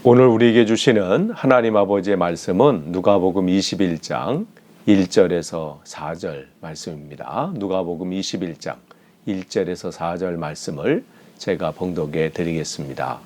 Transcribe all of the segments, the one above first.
오늘 우리에게 주시는 하나님 아버지의 말씀은 누가복음 21장 1절에서 4절 말씀입니다. 누가복음 21장 1절에서 4절 말씀을 제가 봉독해 드리겠습니다.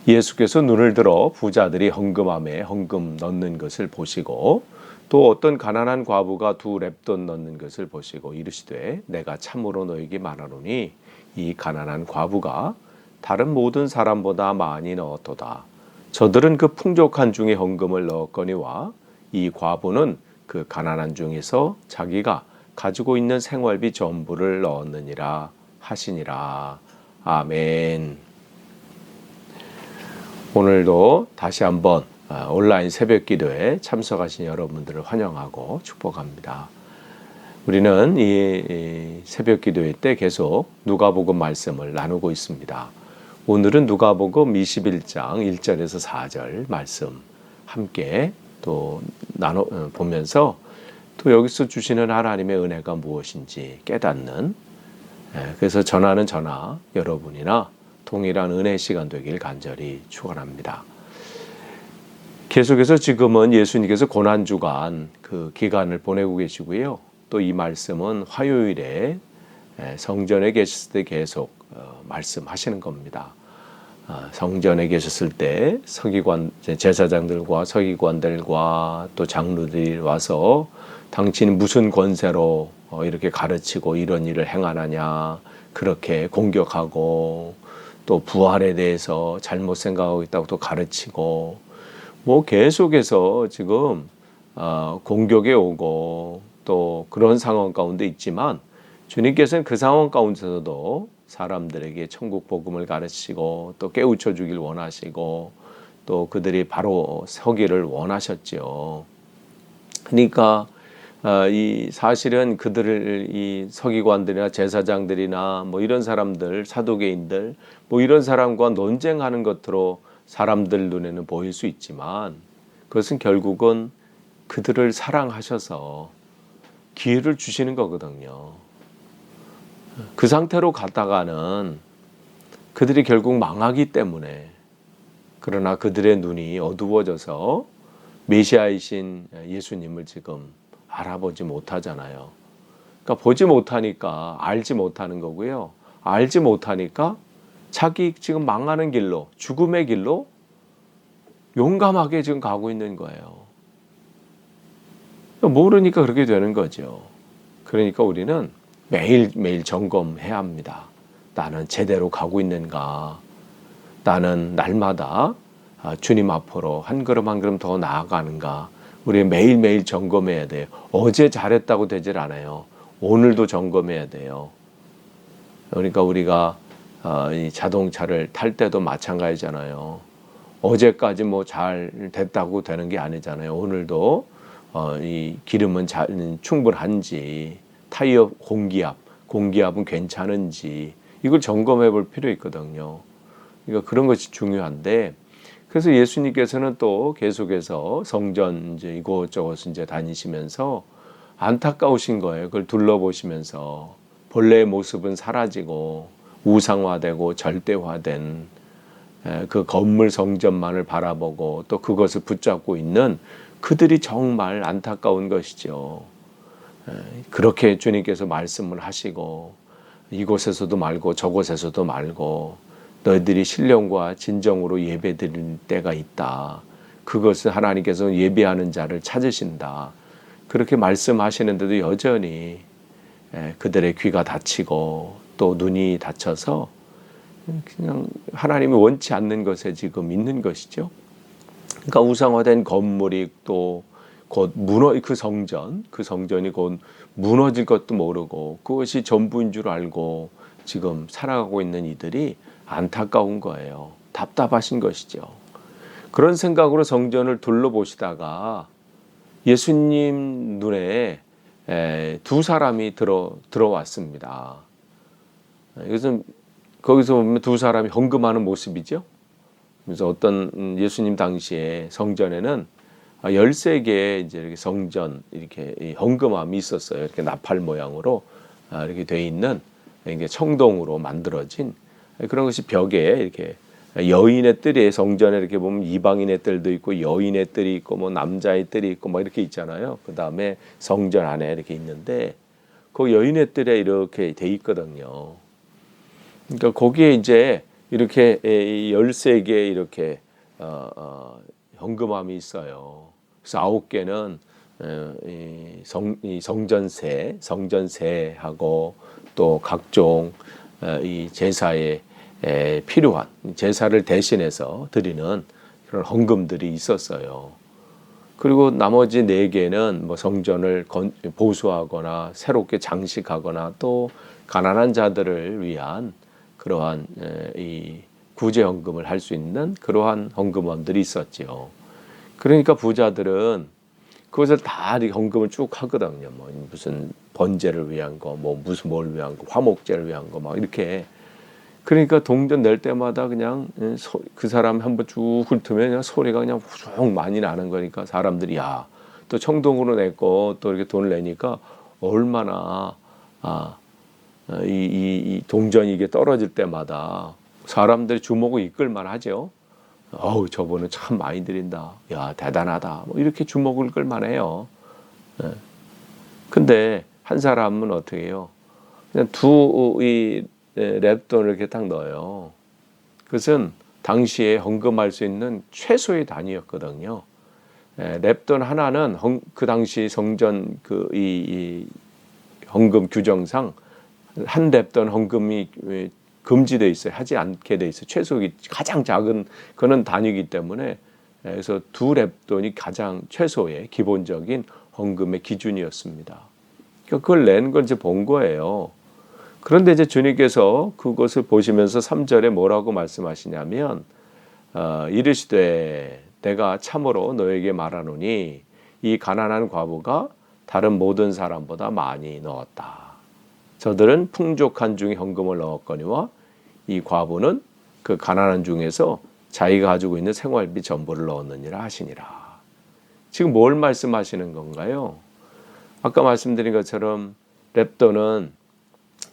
예수께서 눈을 들어 부자들이 헌금함에 헌금 넣는 것을 보시고 또 어떤 가난한 과부가 2렙돈 넣는 것을 보시고 이르시되 내가 참으로 너에게 말하노니 이 가난한 과부가 다른 모든 사람보다 많이 넣었도다. 저들은 그 풍족한 중에 헌금을 넣었거니와 이 과부는 그 가난한 중에서 자기가 가지고 있는 생활비 전부를 넣었느니라 하시니라. 아멘. 오늘도 다시 한번 온라인 새벽 기도에 참석하신 여러분들을 환영하고 축복합니다. 우리는 이 새벽 기도회 때 계속 누가복음 말씀을 나누고 있습니다. 오늘은 누가복음 21장 1절에서 4절 말씀 함께 또 보면서 또 여기서 주시는 하나님의 은혜가 무엇인지 깨닫는, 그래서 전하는 저나 여러분이나 동일한 은혜 시간 되길 간절히 축원합니다. 계속해서 지금은 예수님께서 고난주간 그 기간을 보내고 계시고요. 또 이 말씀은 화요일에 성전에 계셨을 때 계속 말씀하시는 겁니다. 성전에 계셨을 때 서기관 제사장들과 서기관들과 또 장로들이 와서 당신이 무슨 권세로 이렇게 가르치고 이런 일을 행하느냐 그렇게 공격하고 또 부활에 대해서 잘못 생각하고 있다고 또 가르치고 뭐 계속해서 지금 공격에 오고 또 그런 상황 가운데 있지만 주님께서는 그 상황 가운데서도 사람들에게 천국 복음을 가르치시고 또 깨우쳐 주길 원하시고 또 그들이 바로 서기를 원하셨죠. 그러니까 이 사실은 그들을 이 서기관들이나 제사장들이나 뭐 이런 사람들, 사두개인들 뭐 이런 사람과 논쟁하는 것으로 사람들 눈에는 보일 수 있지만 그것은 결국은 그들을 사랑하셔서 기회를 주시는 거거든요. 그 상태로 갔다가는 그들이 결국 망하기 때문에, 그러나 그들의 눈이 어두워져서 메시아이신 예수님을 지금 알아보지 못하잖아요. 그러니까 보지 못하니까 알지 못하는 거고요. 알지 못하니까 자기 지금 망하는 길로, 죽음의 길로 용감하게 지금 가고 있는 거예요. 모르니까 그렇게 되는 거죠. 그러니까 우리는 매일매일 점검해야 합니다. 나는 제대로 가고 있는가? 나는 날마다 주님 앞으로 한 걸음 한 걸음 더 나아가는가? 우리 매일매일 점검해야 돼요. 어제 잘했다고 되질 않아요. 오늘도 점검해야 돼요. 그러니까 우리가 이 자동차를 탈 때도 마찬가지잖아요. 어제까지 뭐 잘 됐다고 되는 게 아니잖아요. 오늘도 이 기름은 충분한지, 타이어 공기압은 괜찮은지 이걸 점검해 볼 필요 있거든요. 그러니까 그런 것이 중요한데, 그래서 예수님께서는 또 계속해서 성전 이제 이곳저곳 이제 다니시면서 안타까우신 거예요. 그걸 둘러보시면서 본래의 모습은 사라지고 우상화되고 절대화된 그 건물 성전만을 바라보고 또 그것을 붙잡고 있는 그들이 정말 안타까운 것이죠. 그렇게 주님께서 말씀을 하시고 이곳에서도 말고 저곳에서도 말고 너희들이 신령과 진정으로 예배드릴 때가 있다. 그것을 하나님께서 예배하는 자를 찾으신다. 그렇게 말씀하시는데도 여전히 그들의 귀가 닫히고 또 눈이 닫혀서 그냥 하나님이 원치 않는 것에 지금 있는 것이죠. 그러니까 우상화된 건물이 또 곧 그 성전이 곧 무너질 것도 모르고 그것이 전부인 줄 알고 지금 살아가고 있는 이들이 안타까운 거예요. 답답하신 것이죠. 그런 생각으로 성전을 둘러보시다가 예수님 눈에 두 사람이 들어왔습니다. 이것은 거기서 보면 두 사람이 헌금하는 모습이죠. 그래서 어떤 예수님 당시에 성전에는 13개의 이제 이렇게 성전 이렇게 헌금함이 있었어요. 이렇게 나팔 모양으로 이렇게 돼 있는 이게 청동으로 만들어진 그런 것이 벽에 이렇게 여인의 뜰에 성전에 이렇게 보면 이방인의 뜰도 있고 여인의 뜰이 있고 뭐 남자의 뜰이 있고 뭐 이렇게 있잖아요. 그 다음에 성전 안에 이렇게 있는데 그 여인의 뜰에 이렇게 돼 있거든요. 그러니까 거기에 이제 이렇게 13개 이렇게 현금함이 있어요. 그래서 9개는 이 성전세하고 또 각종 이 제사에 필요한 제사를 대신해서 드리는 그런 헌금들이 있었어요. 그리고 나머지 4개는 뭐 성전을 보수하거나 새롭게 장식하거나 또 가난한 자들을 위한 그러한 이 구제 헌금을 할 수 있는 그러한 헌금함들이 있었지요. 그러니까 부자들은 그것을 다 헌금을 쭉 하거든요. 뭐 무슨 번제를 위한 거, 뭐 무슨 뭘 위한 거, 화목제를 위한 거 막 이렇게. 그러니까 동전 낼 때마다 그냥 그 사람 한번 쭉 훑으면 그냥 소리가 그냥 쭉 많이 나는 거니까 사람들이 야, 또 청동으로 냈고 또 이렇게 돈을 내니까 얼마나 이 동전이 이게 떨어질 때마다 사람들이 주목을 이끌만 하죠. 어우, 저분은 참 많이 드린다. 야, 대단하다. 뭐 이렇게 주목을 끌만 해요. 근데 한 사람은 어떻게 해요? 그냥 이 랩돈을 이렇게 딱 넣어요. 그것은 당시에 헌금할 수 있는 최소의 단위였거든요. 랩돈 하나는 그 당시 성전 이 헌금 규정상 한 랩돈 헌금이 금지돼 있어요. 하지 않게 돼 있어요. 최소기 가장 작은 그런 단위이기 때문에 그래서 2랩돈이 가장 최소의 기본적인 헌금의 기준이었습니다. 그러니까 그걸 낸 걸 이제 본 거예요. 그런데 이제 주님께서 그것을 보시면서 3절에 뭐라고 말씀하시냐면 이르시되 내가 참으로 너에게 말하노니 이 가난한 과부가 다른 모든 사람보다 많이 넣었다. 저들은 풍족한 중에 헌금을 넣었거니와 이 과부는 그 가난한 중에서 자기가 가지고 있는 생활비 전부를 넣었느니라 하시니라. 지금 뭘 말씀하시는 건가요? 아까 말씀드린 것처럼 랩돈은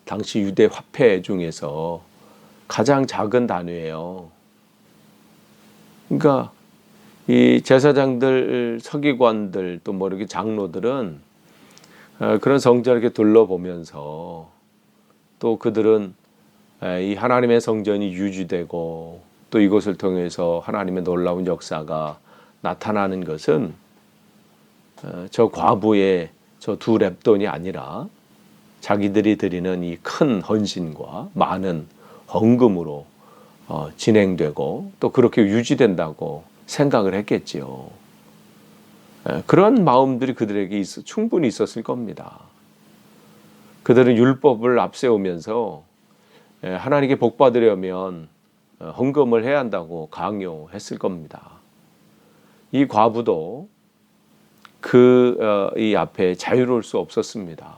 당시 유대 화폐 중에서 가장 작은 단위예요. 그러니까 이 제사장들, 서기관들 또 뭐 이렇게 장로들은 그런 성전을 이렇게 둘러보면서 또 그들은 이 하나님의 성전이 유지되고 또 이것을 통해서 하나님의 놀라운 역사가 나타나는 것은 저 과부의 저 2랩돈이 아니라 자기들이 드리는 이 큰 헌신과 많은 헌금으로 진행되고 또 그렇게 유지된다고 생각을 했겠지요. 그런 마음들이 그들에게 충분히 있었을 겁니다. 그들은 율법을 앞세우면서 하나님께 복 받으려면 헌금을 해야 한다고 강요했을 겁니다. 이 과부도 이 앞에 자유로울 수 없었습니다.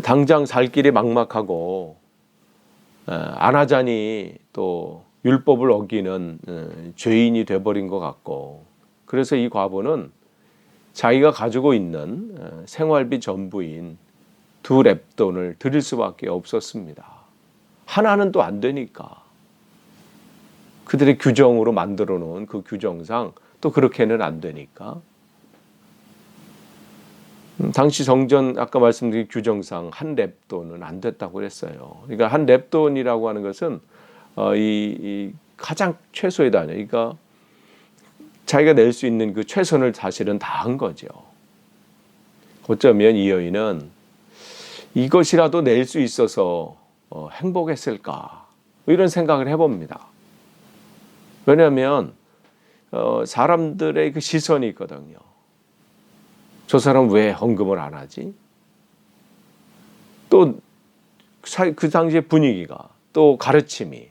당장 살 길이 막막하고 안 하자니 또 율법을 어기는 죄인이 돼버린 것 같고, 그래서 이 과부는 자기가 가지고 있는 생활비 전부인 2랩돈을 드릴 수밖에 없었습니다. 하나는 또 안 되니까. 그들의 규정으로 만들어 놓은 그 규정상 또 그렇게는 안 되니까. 당시 성전 아까 말씀드린 규정상 한 랩돈은 안 됐다고 그랬어요. 그러니까 한 랩돈이라고 하는 것은 이 가장 최소의 단위, 그러니까 자기가 낼 수 있는 그 최선을 사실은 다 한 거죠. 어쩌면 이 여인은 이것이라도 낼 수 있어서 행복했을까 이런 생각을 해봅니다. 왜냐하면 사람들의 그 시선이 있거든요. 저 사람 왜 헌금을 안 하지? 또 그 당시의 분위기가, 또 가르침이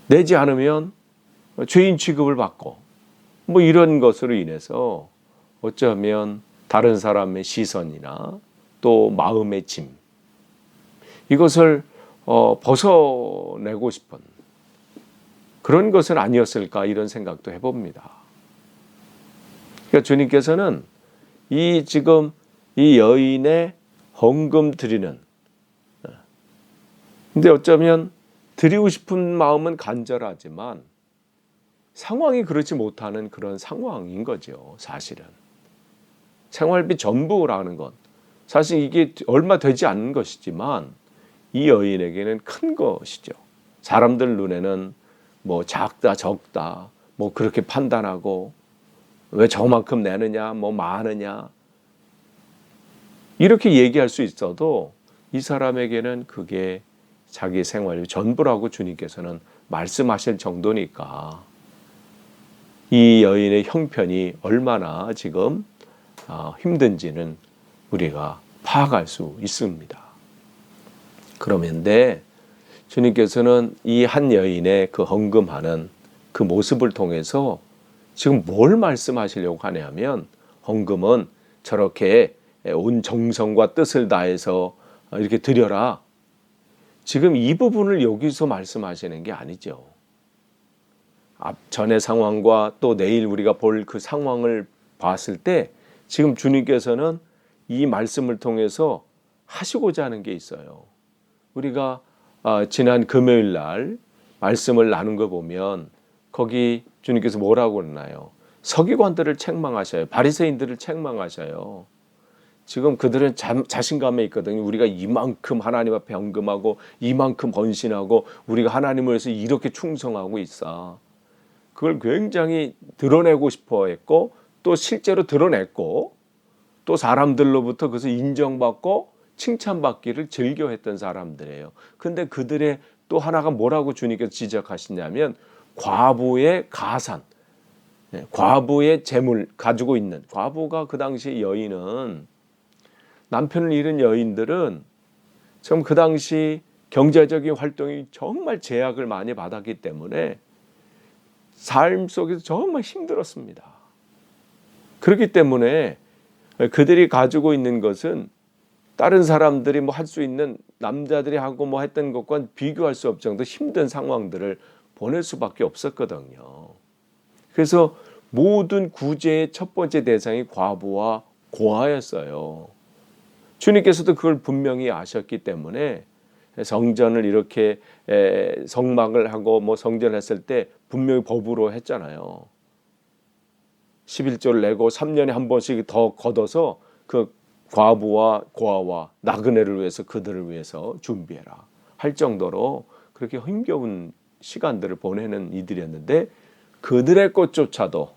내지 않으면 죄인 취급을 받고 뭐 이런 것으로 인해서 어쩌면 다른 사람의 시선이나 또 마음의 짐, 이것을 벗어내고 싶은 그런 것은 아니었을까 이런 생각도 해봅니다. 그러니까 주님께서는 지금 이 여인의 헌금 드리는 근데 어쩌면 드리고 싶은 마음은 간절하지만 상황이 그렇지 못하는 그런 상황인 거죠. 사실은 생활비 전부라는 건 사실 이게 얼마 되지 않는 것이지만 이 여인에게는 큰 것이죠. 사람들 눈에는 뭐 작다 적다 뭐 그렇게 판단하고 왜 저만큼 내느냐 뭐 많으냐 이렇게 얘기할 수 있어도 이 사람에게는 그게 자기 생활의 전부라고 주님께서는 말씀하실 정도니까 이 여인의 형편이 얼마나 지금 힘든지는 우리가 파악할 수 있습니다. 그런데 주님께서는 이 한 여인의 그 헌금하는 그 모습을 통해서 지금 뭘 말씀하시려고 하냐면 헌금은 저렇게 온 정성과 뜻을 다해서 이렇게 드려라. 지금 이 부분을 여기서 말씀하시는 게 아니죠. 전의 상황과 또 내일 우리가 볼 그 상황을 봤을 때 지금 주님께서는 이 말씀을 통해서 하시고자 하는 게 있어요. 우리가 지난 금요일 날 말씀을 나눈 거 보면 거기 주님께서 뭐라고 했나요? 서기관들을 책망하셔요. 바리새인들을 책망하셔요. 지금 그들은 자신감에 있거든요. 우리가 이만큼 하나님 앞에 헌금하고 이만큼 헌신하고 우리가 하나님을 위해서 이렇게 충성하고 있어. 그걸 굉장히 드러내고 싶어 했고 또 실제로 드러냈고 또 사람들로부터 그것을 인정받고 칭찬받기를 즐겨했던 사람들이에요. 근데 그들의 또 하나가 뭐라고 주님께서 지적하시냐면 과부의 가산, 과부의 재물 가지고 있는 과부가 그 당시 여인은 남편을 잃은 여인들은 참 그 당시 경제적인 활동이 정말 제약을 많이 받았기 때문에 삶 속에서 정말 힘들었습니다. 그렇기 때문에 그들이 가지고 있는 것은 다른 사람들이 뭐 할 수 있는 남자들이 하고 뭐 했던 것과 비교할 수 없을 정도 힘든 상황들을 보낼 수밖에 없었거든요. 그래서 모든 구제의 첫 번째 대상이 과부와 고아였어요. 주님께서도 그걸 분명히 아셨기 때문에 성전을 이렇게 성막을 하고 뭐 성전을 했을 때 분명히 법으로 했잖아요. 11조를 내고 3년에 한 번씩 더 걷어서 그 과부와 고아와 나그네를 위해서 그들을 위해서 준비해라 할 정도로 그렇게 힘겨운 시간들을 보내는 이들이었는데 그들의 것조차도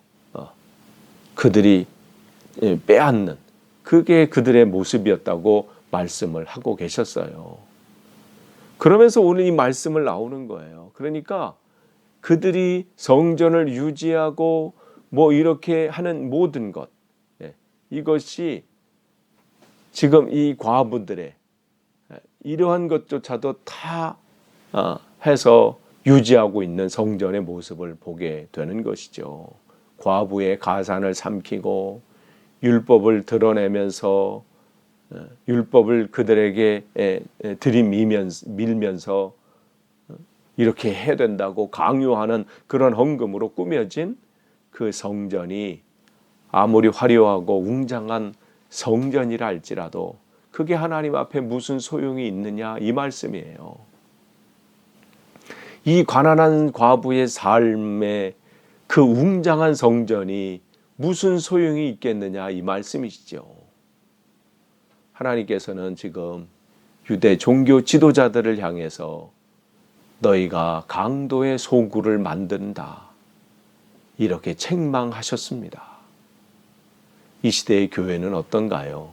그들이 빼앗는 그게 그들의 모습이었다고 말씀을 하고 계셨어요. 그러면서 오늘 이 말씀을 나오는 거예요. 그러니까 그들이 성전을 유지하고 뭐 이렇게 하는 모든 것 이것이 지금 이 과부들의 이러한 것조차도 다 해서 유지하고 있는 성전의 모습을 보게 되는 것이죠. 과부의 가산을 삼키고 율법을 드러내면서 율법을 그들에게 들이밀면서 이렇게 해야 된다고 강요하는 그런 헌금으로 꾸며진 그 성전이 아무리 화려하고 웅장한 성전이라 할지라도 그게 하나님 앞에 무슨 소용이 있느냐 이 말씀이에요. 이 가난한 과부의 삶에 그 웅장한 성전이 무슨 소용이 있겠느냐 이 말씀이시죠. 하나님께서는 지금 유대 종교 지도자들을 향해서 너희가 강도의 소굴을 만든다 이렇게 책망하셨습니다. 이 시대의 교회는 어떤가요?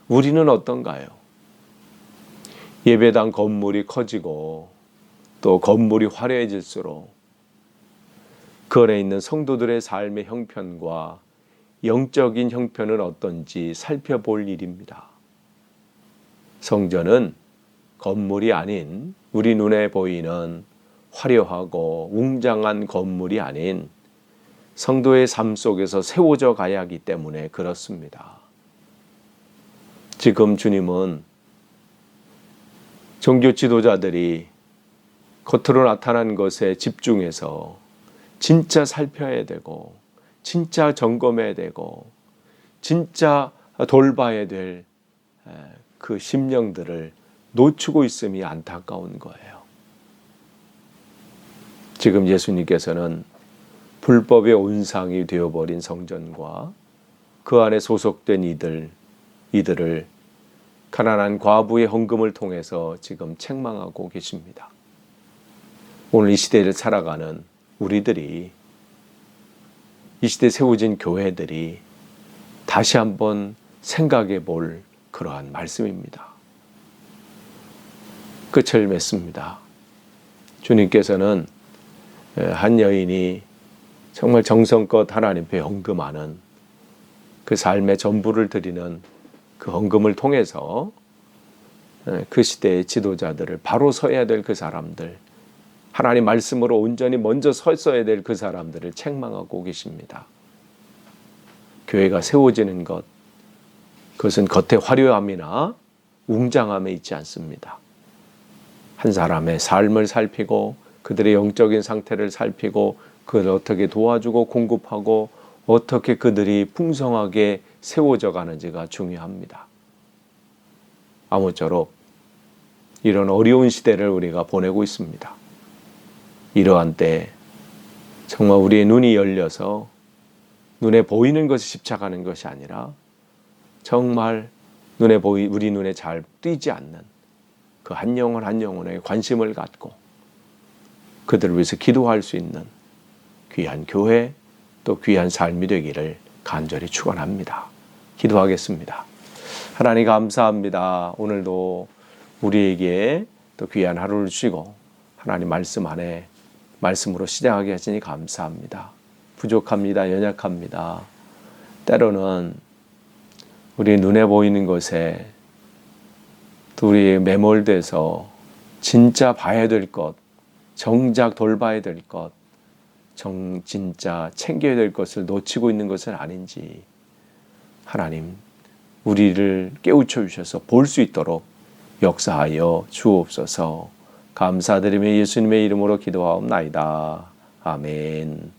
우리는 어떤가요? 예배당 건물이 커지고 또 건물이 화려해질수록 그 안에 있는 성도들의 삶의 형편과 영적인 형편은 어떤지 살펴볼 일입니다. 성전은 건물이 아닌 우리 눈에 보이는 화려하고 웅장한 건물이 아닌 성도의 삶 속에서 세워져 가야 하기 때문에 그렇습니다. 지금 주님은 종교 지도자들이 겉으로 나타난 것에 집중해서 진짜 살펴야 되고 진짜 점검해야 되고 진짜 돌봐야 될 그 심령들을 놓치고 있음이 안타까운 거예요. 지금 예수님께서는 불법의 온상이 되어버린 성전과 그 안에 소속된 이들을 가난한 과부의 헌금을 통해서 지금 책망하고 계십니다. 오늘 이 시대를 살아가는 우리들이, 이 시대에 세워진 교회들이 다시 한번 생각해 볼 그러한 말씀입니다. 끝을 맺습니다. 주님께서는 한 여인이 정말 정성껏 하나님 앞에 헌금하는 그 삶의 전부를 드리는 그 헌금을 통해서 그 시대의 지도자들을, 바로 서야 될 그 사람들, 하나님 말씀으로 온전히 먼저 섰어야 될 그 사람들을 책망하고 계십니다. 교회가 세워지는 것, 그것은 겉의 화려함이나 웅장함에 있지 않습니다. 한 사람의 삶을 살피고 그들의 영적인 상태를 살피고 그들을 어떻게 도와주고 공급하고 어떻게 그들이 풍성하게 세워져 가는지가 중요합니다. 아무쪼록 이런 어려운 시대를 우리가 보내고 있습니다. 이러한 때 정말 우리의 눈이 열려서 눈에 보이는 것이 집착하는 것이 아니라 정말 우리 눈에 잘 띄지 않는 그 한 영혼 한 영혼에 관심을 갖고 그들을 위해서 기도할 수 있는 귀한 교회, 또 귀한 삶이 되기를 간절히 축원합니다. 기도하겠습니다. 하나님 감사합니다. 오늘도 우리에게 또 귀한 하루를 주시고 하나님 말씀 안에 말씀으로 시작하게 하시니 감사합니다. 부족합니다. 연약합니다. 때로는 우리 눈에 보이는 것에 또 우리 매몰돼서 진짜 봐야 될 것, 정작 돌봐야 될 것, 진짜 챙겨야 될 것을 놓치고 있는 것은 아닌지 하나님 우리를 깨우쳐 주셔서 볼 수 있도록 역사하여 주옵소서. 감사드리며 예수님의 이름으로 기도하옵나이다. 아멘.